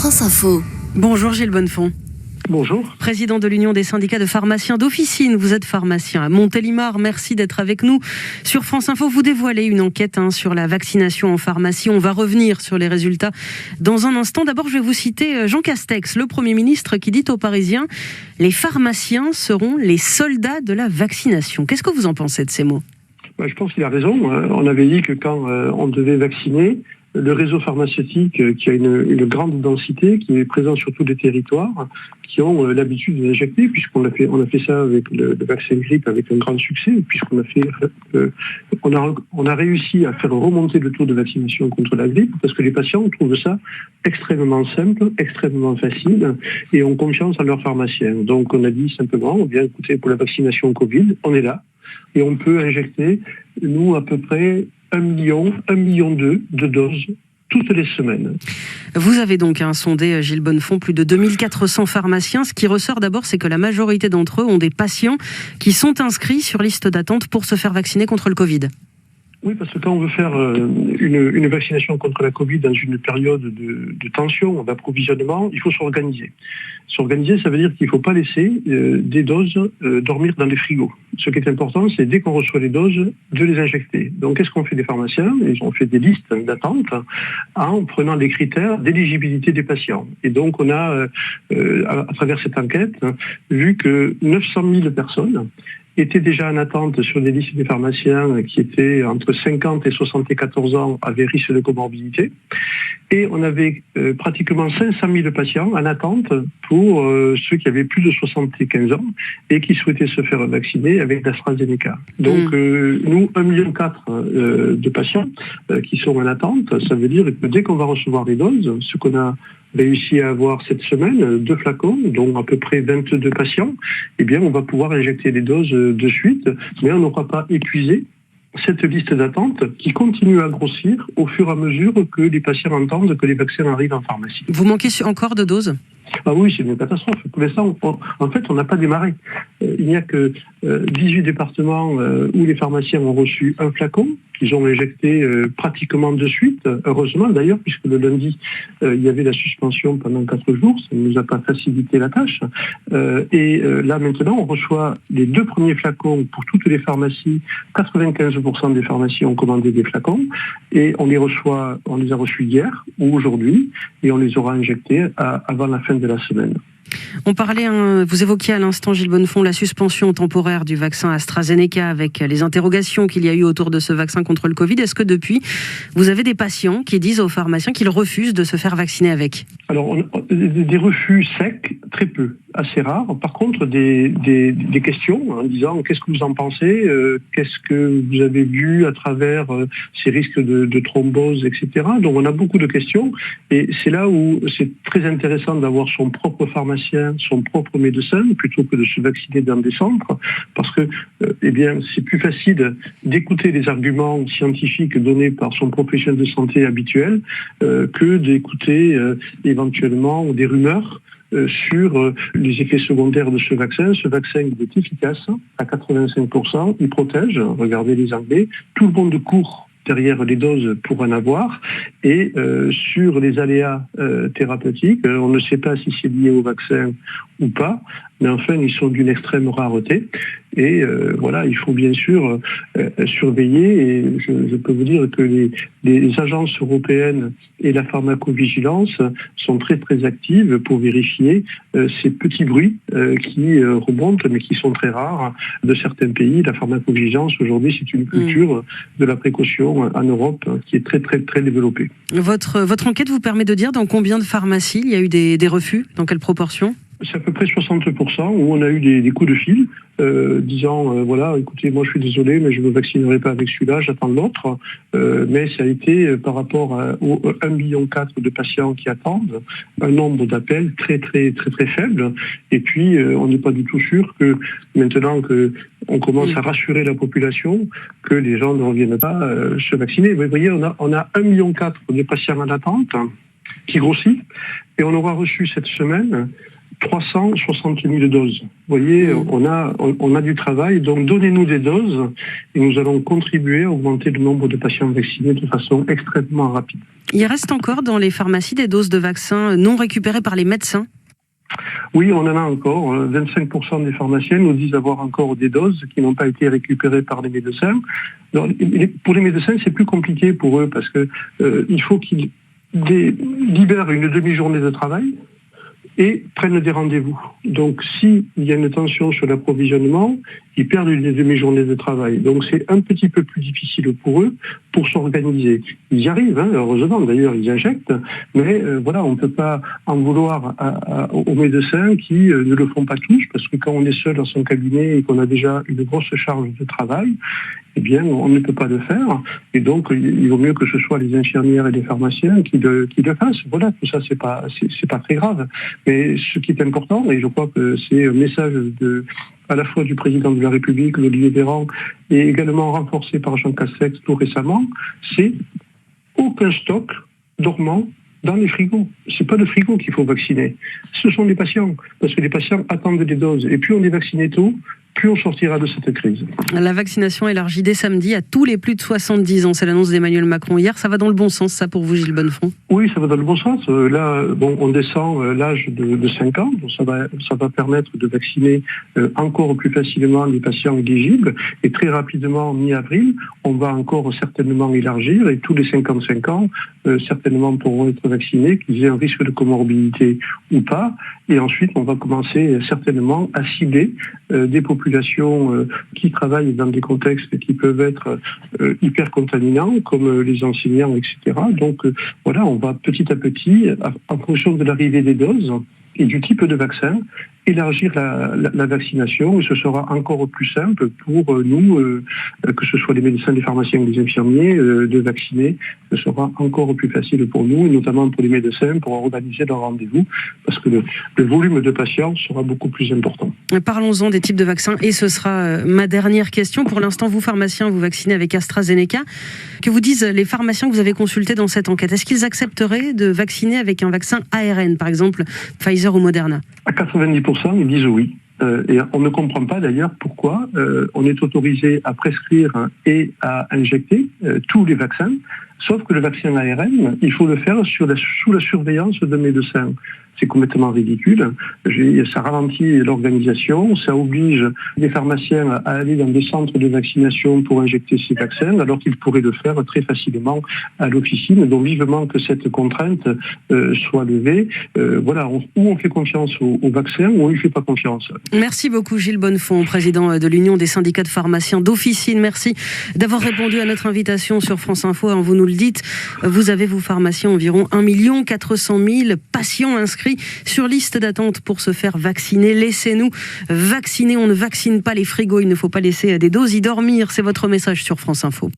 France Info. Bonjour Gilles Bonnefond. Bonjour. Président de l'Union des syndicats de pharmaciens d'officine. Vous êtes pharmacien à Montélimar. Merci d'être avec nous. Sur France Info, vous dévoilez une enquête sur la vaccination en pharmacie. On va revenir sur les résultats dans un instant. D'abord, je vais vous citer Jean Castex, le Premier ministre, qui dit aux Parisiens « Les pharmaciens seront les soldats de la vaccination ». Qu'est-ce que vous en pensez de ces mots ? Je pense qu'il a raison. On avait dit que quand on devait vacciner, le réseau pharmaceutique qui a une grande densité, qui est présent sur tous les territoires, qui ont l'habitude d'injecter, puisqu'on a fait ça avec le vaccin grippe avec un grand succès, puisqu'on a réussi à faire remonter le taux de vaccination contre la grippe, parce que les patients trouvent ça extrêmement simple, extrêmement facile, et ont confiance en leurs pharmaciens. Donc on a dit simplement, bien écoutez, pour la vaccination Covid, on est là, et on peut injecter, nous, à peu près 1 million 2 de doses toutes les semaines. Vous avez donc sondé, Gilles Bonnefond, plus de 2400 pharmaciens. Ce qui ressort d'abord, c'est que la majorité d'entre eux ont des patients qui sont inscrits sur liste d'attente pour se faire vacciner contre le Covid. Oui, parce que quand on veut faire une vaccination contre la Covid dans une période de tension, d'approvisionnement, il faut s'organiser. S'organiser, ça veut dire qu'il ne faut pas laisser des doses dormir dans les frigos. Ce qui est important, c'est dès qu'on reçoit les doses, de les injecter. Donc, qu'est-ce qu'ont fait les pharmaciens ? Ils ont fait des listes d'attente en prenant les critères d'éligibilité des patients. Et donc, on a, à travers cette enquête, vu que 900 000 personnes étaient déjà en attente sur des listes des pharmaciens qui étaient entre 50 et 74 ans avec risque de comorbidité. Et on avait pratiquement 500 000 patients en attente pour ceux qui avaient plus de 75 ans et qui souhaitaient se faire vacciner avec l'AstraZeneca. Donc nous, 1,4 million de patients qui sont en attente, ça veut dire que dès qu'on va recevoir les doses, ce qu'on a réussi à avoir cette semaine, 2 flacons, dont à peu près 22 patients, eh bien on va pouvoir injecter les doses de suite, mais on n'aura pas épuisé cette liste d'attente qui continue à grossir au fur et à mesure que les patients entendent que les vaccins arrivent en pharmacie. Vous manquez encore de doses ? Ah oui, c'est une catastrophe. Pour l'instant, en fait, on n'a pas démarré. Il n'y a que 18 départements où les pharmaciens ont reçu un flacon, qu'ils ont injecté pratiquement de suite. Heureusement d'ailleurs, puisque le lundi, il y avait la suspension pendant 4 jours, ça ne nous a pas facilité la tâche. Là maintenant, on reçoit les 2 premiers flacons pour toutes les pharmacies. 95% des pharmacies ont commandé des flacons et on les a reçus hier ou aujourd'hui et on les aura injectés avant la fin de la semaine. On parlait, vous évoquiez à l'instant, Gilles Bonnefond, la suspension temporaire du vaccin AstraZeneca avec les interrogations qu'il y a eu autour de ce vaccin contre le Covid. Est-ce que depuis, vous avez des patients qui disent aux pharmaciens qu'ils refusent de se faire vacciner avec ? Alors, des refus secs, très peu, assez rares. Par contre, des questions en disant qu'est-ce que vous en pensez, qu'est-ce que vous avez vu à travers ces risques de thrombose, etc. Donc, on a beaucoup de questions et c'est là où c'est très intéressant d'avoir son propre pharmacien, son propre médecin, plutôt que de se vacciner dans des centres, parce que c'est plus facile d'écouter les arguments scientifiques donnés par son professionnel de santé habituel que d'écouter éventuellement des rumeurs sur les effets secondaires de ce vaccin. Ce vaccin il est efficace à 85%, il protège, regardez les Anglais, tout le monde court derrière les doses pour en avoir, et sur les aléas thérapeutiques, on ne sait pas si c'est lié au vaccin ou pas, mais enfin ils sont d'une extrême rareté, et il faut bien sûr surveiller, et je peux vous dire que les agences européennes et la pharmacovigilance sont très très actives pour vérifier ces petits bruits qui remontent, mais qui sont très rares de certains pays. La pharmacovigilance aujourd'hui c'est une culture de la précaution en Europe qui est très très très développée. Votre enquête vous permet de dire dans combien de pharmacies il y a eu des refus, dans quelle proportion ? C'est à peu près 60% où on a eu des coups de fil disant écoutez, moi je suis désolé mais je ne me vaccinerai pas avec celui-là, j'attends l'autre, mais ça a été par rapport aux 1,4 million de patients qui attendent, un nombre d'appels très très très très faible, et puis on n'est pas du tout sûr que maintenant que on commence à rassurer la population, que les gens ne reviennent pas se vacciner. Vous voyez, on a 1,4 million de patients en attente qui grossit, et on aura reçu cette semaine 360 000 doses. Vous voyez, on a du travail, donc donnez-nous des doses et nous allons contribuer à augmenter le nombre de patients vaccinés de façon extrêmement rapide. Il reste encore dans les pharmacies des doses de vaccins non récupérées par les médecins ? Oui, on en a encore. 25% des pharmaciens nous disent avoir encore des doses qui n'ont pas été récupérées par les médecins. Alors, pour les médecins, c'est plus compliqué pour eux parce que il faut qu'ils libèrent une demi-journée de travail et prennent des rendez-vous. Donc, s'il y a une tension sur l'approvisionnement, ils perdent une demi-journée de travail. Donc, c'est un petit peu plus difficile pour eux pour s'organiser. Ils y arrivent, heureusement, d'ailleurs, ils injectent, mais voilà, on ne peut pas en vouloir aux médecins qui ne le font pas tous, parce que quand on est seul dans son cabinet et qu'on a déjà une grosse charge de travail, eh bien, on ne peut pas le faire. Et donc, il vaut mieux que ce soit les infirmières et les pharmaciens qui le fassent. Voilà, tout ça, c'est pas très grave. Mais ce qui est important, et je crois que c'est un message à la fois du président de la République, Olivier Véran, et également renforcé par Jean Castex tout récemment, c'est aucun stock dormant dans les frigos. C'est pas le frigo qu'il faut vacciner. Ce sont les patients. Parce que les patients attendent des doses. Et plus on est vacciné tôt, plus on sortira de cette crise. La vaccination élargie dès samedi à tous les plus de 70 ans. C'est l'annonce d'Emmanuel Macron hier. Ça va dans le bon sens, ça, pour vous, Gilles Bonnefond ? Oui, ça va dans le bon sens. Là, on descend l'âge de 5 ans. Donc ça va permettre de vacciner encore plus facilement les patients éligibles. Et très rapidement, mi-avril, on va encore certainement élargir. Et tous les 55 ans, certainement pourront être vaccinés, qu'ils aient un risque de comorbidité ou pas. Et ensuite, on va commencer certainement à cibler des populations qui travaillent dans des contextes qui peuvent être hyper contaminants, comme les enseignants, etc. Donc voilà, on va petit à petit, en fonction de l'arrivée des doses et du type de vaccin, élargir la vaccination, et ce sera encore plus simple pour nous, que ce soit les médecins, les pharmaciens ou les infirmiers, de vacciner. Ce sera encore plus facile pour nous, et notamment pour les médecins, pour organiser leurs rendez-vous, parce que le volume de patients sera beaucoup plus important. Parlons-en des types de vaccins, et ce sera ma dernière question. Pour l'instant, vous, pharmaciens, vous vaccinez avec AstraZeneca. Que vous disent les pharmaciens que vous avez consultés dans cette enquête ? Est-ce qu'ils accepteraient de vacciner avec un vaccin ARN, par exemple Pfizer ou Moderna ? À 90%, ils disent oui. Et on ne comprend pas d'ailleurs pourquoi on est autorisé à prescrire et à injecter tous les vaccins, sauf que le vaccin ARN, il faut le faire sous la surveillance de médecins. C'est complètement ridicule. Ça ralentit l'organisation, ça oblige les pharmaciens à aller dans des centres de vaccination pour injecter ces vaccins, alors qu'ils pourraient le faire très facilement à l'officine. Donc vivement que cette contrainte soit levée. Voilà, ou on fait confiance au vaccin, ou on ne lui fait pas confiance. Merci beaucoup Gilles Bonnefond, président de l'Union des syndicats de pharmaciens d'officine. Merci d'avoir répondu à notre invitation sur France Info. Vous nous le dites, vous avez, vous pharmaciens, environ 1 400 000 patients inscrits sur liste d'attente pour se faire vacciner. Laissez-nous vacciner, on ne vaccine pas les frigos, il ne faut pas laisser des doses y dormir. C'est votre message sur France Info.